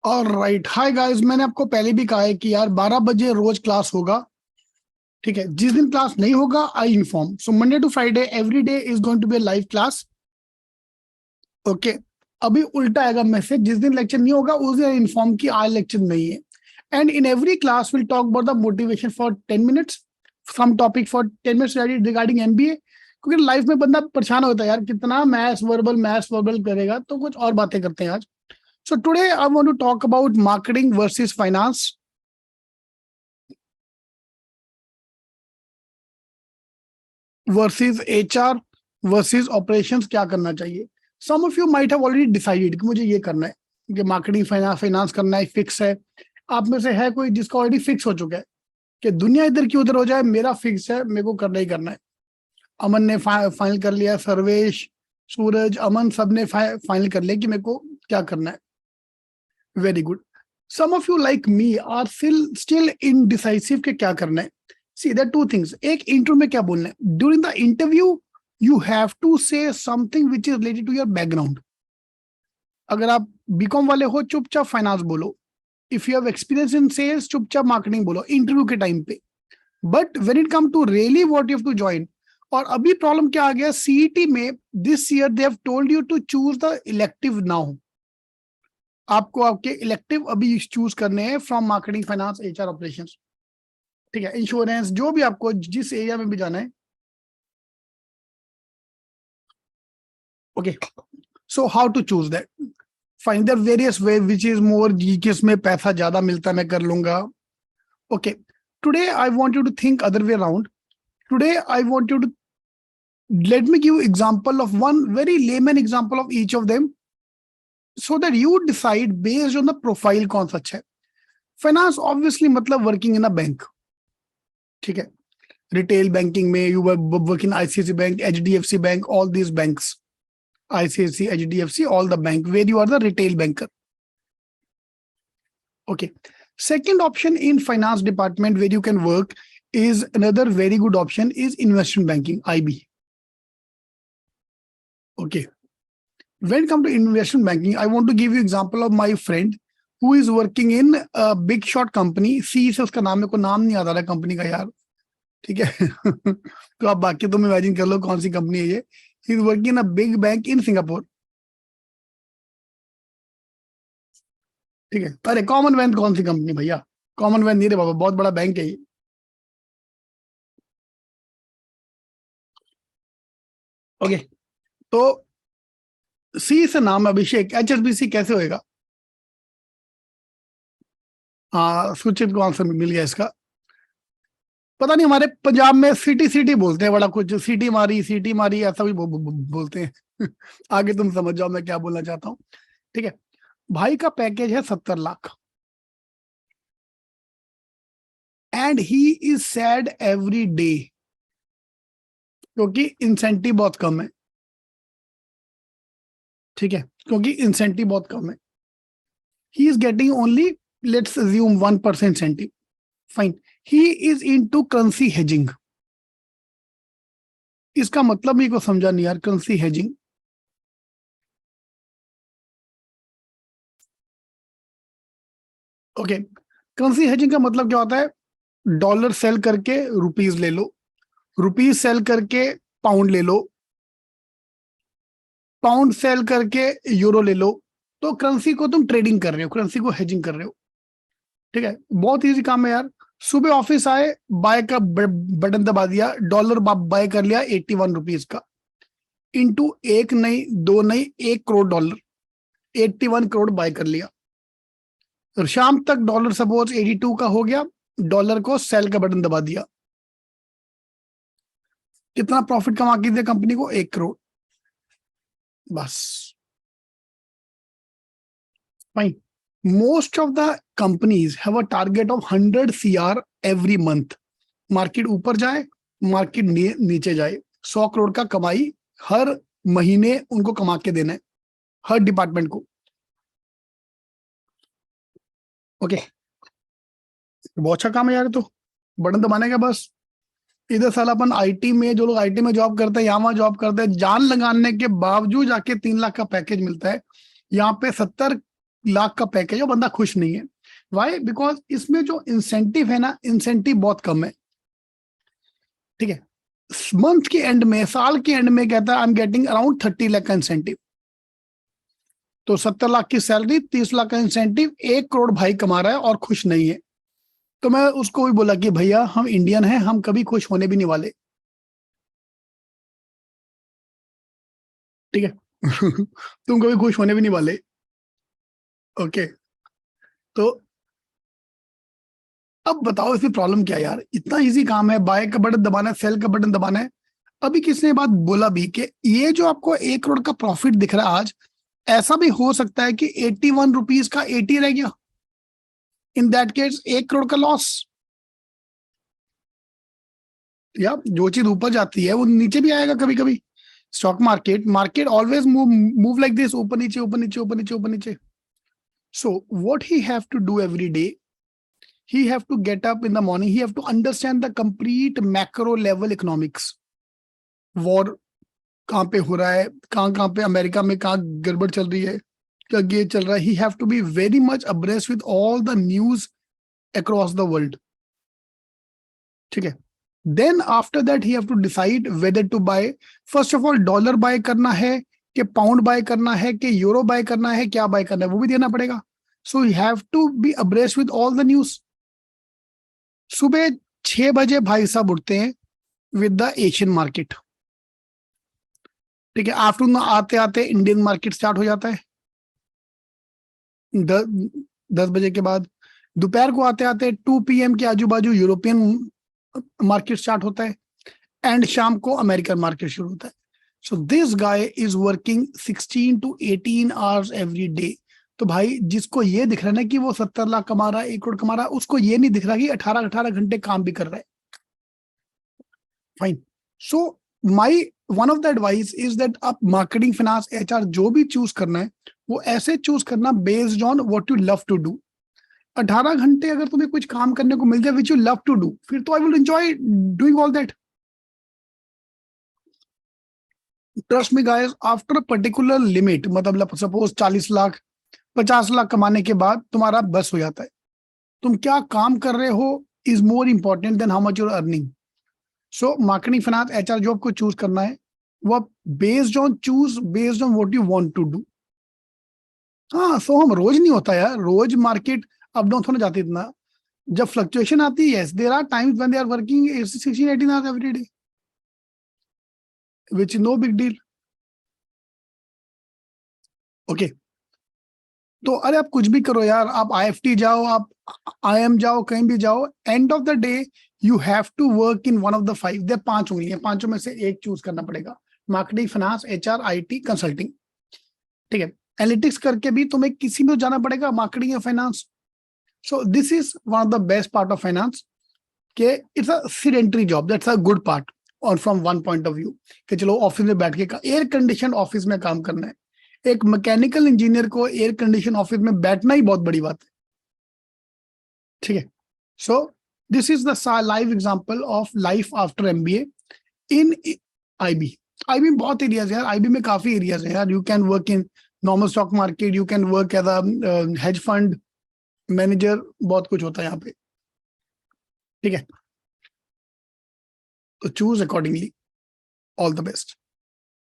और right, hi guys, मैंने आपको पहले भी कहा है कि यार 12 बजे रोज क्लास होगा। ठीक है, जिस दिन क्लास नहीं होगा I inform. So Monday to Friday every day is going to be a live class. Okay, अभी उल्टा आएगा मैसेज, जिस दिन लेक्चर नहीं होगा उस दिन इन्फॉर्म की आज लेक्चर नहीं है। And in every class will talk about the motivation for 10 minutes, some topic for 10 minutes regarding MBA. क्योंकि लाइफ में बंदा परेशान होता है यार, कितना मैथ्स वर्बल करेगा, तो कुछ और बातें करते हैं आज। So today I want to talk about marketing versus finance versus HR versus operations. क्या करना चाहिए? Some of you might have already decided कि मुझे ये करना है, कि मार्केटिंग फाइनेंस करना है, फिक्स है। आप में से है कोई जिसका ऑलरेडी फिक्स हो चुका है कि दुनिया इधर की उधर हो जाए, मेरा फिक्स है, मेरे को करना ही करना है। अमन ने फाइनल कर लिया, सर्वेश, सूरज, अमन, सब ने फाइनल कर लिया कि मेरे को क्या करना है। Very good. Some of you like me are still indecisive के क्या करना है। सी देयर टू थिंग्स, एक इंटरव्यू में क्या बोलना है। During the interview you have to say something which is related to your background. अगर आप बीकॉम वाले हो, चुपचाप फाइनेंस बोलो। If you have experience in sales, चुपचाप मार्केटिंग बोलो इंटरव्यू के टाइम पे। But when it come to really what you have to join, और अभी प्रॉब्लम क्या आ गया सीईटी में, this year they have told you to choose the elective now. आपको आपके इलेक्टिव अभी चूज करने हैं from marketing, finance, HR, operations. ठीक है, इंश्योरेंस, जो भी आपको जिस एरिया में भी जाना है। Okay, so how to choose that? Find the various way which is more, किसमें पैसा ज्यादा मिलता है मैं कर लूंगा। Okay, today I want you to think other way around. Today I want you to let me give example of one very layman example of each of them, so that you decide based on the profile कौन सा अच्छा है। Finance obviously मतलब working in a bank. ठीक है, retail banking में you work in ICIC bank, HDFC bank, all these banks, ICIC, HDFC, all the bank where you are the retail banker. Okay, second option in finance department where you can work is another very good option is investment banking, IB. Okay, when it comes to investment banking, I want to give you example of my friend who is working in a big shot company। सी से उसका नाम, मेरे को नाम नहीं याद आ रहा company का यार। ठीक है तो आप बाकी तुम इमेजिन कर लो कौन सी कंपनी है ये। He is working in a big bank in Singapore. ठीक है, अरे कॉमनवेल्थ कौन सी कंपनी भैया? कॉमनवेल्थ नहीं रे बाबा, बहुत बड़ा बैंक है ये। ओके, तो सी से नाम अभिषेक, एचएसबीसी कैसे होएगा? हाँ, सुचित को आंसर मिल गया इसका। पता नहीं, हमारे पंजाब में सिटी सिटी बोलते हैं, बड़ा कुछ सिटी मारी ऐसा भी बोलते हैं आगे तुम समझ जाओ मैं क्या बोलना चाहता हूँ। ठीक है, भाई का पैकेज है 70 lakh and he is sad every day क्योंकि इंसेंटिव बहुत कम है। ठीक है, क्योंकि इंसेंटिव बहुत कम है। He is getting only, let's assume 1% incentive. Fine, he is into currency hedging. इसका मतलब मेरे को समझा नहीं यार, currency hedging. Okay, currency hedging का मतलब क्या होता है? डॉलर सेल करके रुपीज ले लो, रुपीज सेल करके पाउंड ले लो, पाउंड सेल करके यूरो ले लो। तो करेंसी को तुम ट्रेडिंग कर रहे हो, करेंसी को हेजिंग कर रहे हो। ठीक है, बहुत इजी काम है यार। सुबह ऑफिस आए, बाय का बटन दबा दिया, डॉलर बाय कर लिया 81 रुपीज का, इंटू एक नहीं, दो नहीं, 1 करोड़ डॉलर, 81 करोड़ बाय कर लिया। और शाम तक डॉलर सपोज 82 का हो गया, डॉलर को सेल का बटन दबा दिया। कितना प्रॉफिट कमा के दिया कंपनी को? 1 करोड़। बस, fine. Most of the companies have a target of 100 CR every month. Market ऊपर जाए, मार्केट नीचे जाए, 100 करोड़ का कमाई हर महीने उनको कमा के देना है, हर डिपार्टमेंट को। ओके, बहुत अच्छा काम है यार। तो बटन दबाने का बस। इधर साला अपन आईटी में, जो लोग आईटी में जॉब करते हैं, यहाँ वहां जॉब करते हैं, जान लगाने के बावजूद जाके 3 लाख का पैकेज मिलता है। यहाँ पे 70 लाख का पैकेज है, बंदा खुश नहीं है। वाई? बिकॉज इसमें जो इंसेंटिव है ना, इंसेंटिव बहुत कम है। ठीक है, मंथ के एंड में, साल के एंड में कहता है I am getting around 30 lakh का इंसेंटिव। तो 70 लाख की सैलरी, 30 लाख का इंसेंटिव, 1 करोड़ भाई कमा रहा है और खुश नहीं है। तो मैं उसको भी बोला कि भैया हम इंडियन हैं, हम कभी खुश होने भी नहीं वाले। ठीक है तुम कभी खुश होने भी नहीं वाले। ओके, तो अब बताओ इसमें प्रॉब्लम क्या है यार? इतना इजी काम है, बाय का बटन दबाना है, सेल का बटन दबाना है। अभी किसने बात बोला भी कि ये जो आपको 1 करोड़ का प्रॉफिट दिख रहा है आज, ऐसा भी हो सकता है कि 81 रुपीज का 80 रह गया। इन दैट केस 1 करोड़ का लॉस। या जो चीज ऊपर जाती है वो नीचे भी आएगा कभी कभी। Stock market, market always move like this, ऊपर नीचे ऊपर नीचे ऊपर नीचे ऊपर नीचे। So what he have to do every day, he have to get up in the morning, he have to understand the complete macro level economics। War कहाँ पे हो रहा है, कहाँ कहाँ पे अमेरिका में कहाँ गड़बड़ चल रही है, क्या ये चल रहा है। he have to be very much abreast with all the news across the world। ठीक है, then after that he have to decide whether to buy। first of all dollar buy करना है कि पाउंड बाय करना है कि euro bye करना है, क्या बाय करना है वो भी देना पड़ेगा। so he have to be abreast with all the news। सुबह 6 बजे भाई साहब उठते हैं विद द एशियन मार्केट। ठीक है, आफ्टरनून आते आते इंडियन मार्केट स्टार्ट हो जाता है 10 बजे के बाद। दोपहर को आते आते 2 PM के आजू बाजू यूरोपियन मार्केट स्टार्ट होता है, एंड शाम को अमेरिकन मार्केट शुरू होता है। So this guy is working 16 to 18 hours every day. तो भाई जिसको ये दिख रहा है ना कि वो 70 लाख कमा रहा है, 1 करोड़ कमा रहा है, उसको ये नहीं दिख रहा कि 18 घंटे काम भी कर रहा है। Fine. So my one of the advice is that आप मार्केटिंग, फाइनेंस, HR जो भी चूज करना है वो ऐसे चूज करना based on what you love to do. 18 घंटे अगर तुम्हें कुछ काम करने को मिल जाए which you love to do, फिर तो I will enjoy doing all that. Trust me guys, after particular limit, मतलब सपोज 40 लाख 50 लाख कमाने के बाद तुम्हारा बस हो जाता है। तुम क्या काम कर रहे हो is more important than how much your earning. So marketing, finance, HR job को चूज करना है वो based on what you want to do. हाँ, सो हम रोज नहीं होता यार, रोज मार्केट अप डाउन होने जाती इतना। जब फ्लक्चुएशन आती है, yes there are times when they are working 16-18 hours every day, which is no big deal. Okay, तो अरे आप कुछ भी करो यार, आप IFT जाओ, आप IM जाओ, कहीं भी जाओ, end of the day you have to work in one of the 5। They 5 होंगी, पांचों में से एक चूज करना पड़ेगा। Marketing, finance, HR, IT, consulting. ठीक है, एनालिटिक्स करके भी तुम्हें किसी में जाना पड़ेगा, मार्केटिंग या finance. So this is one of the best part of finance के it's a sedentary job, that's a good part. और from one point of view कि चलो ऑफिस में बैठ के एयर कंडीशन ऑफिस में काम करना है, एक मैकेनिकल इंजीनियर को एयर कंडीशन ऑफिस में बैठना ही बहुत बड़ी बात है। ठीक है, सो this is the live example of life after MBA in IB। IB में बहुत एरियाज है यार, IB में काफी एरियाज है यार। You can work in normal stock market, you can work as a hedge fund manager, बहुत कुछ होता है यहाँ पे। ठीक है, तो choose accordingly. All the best.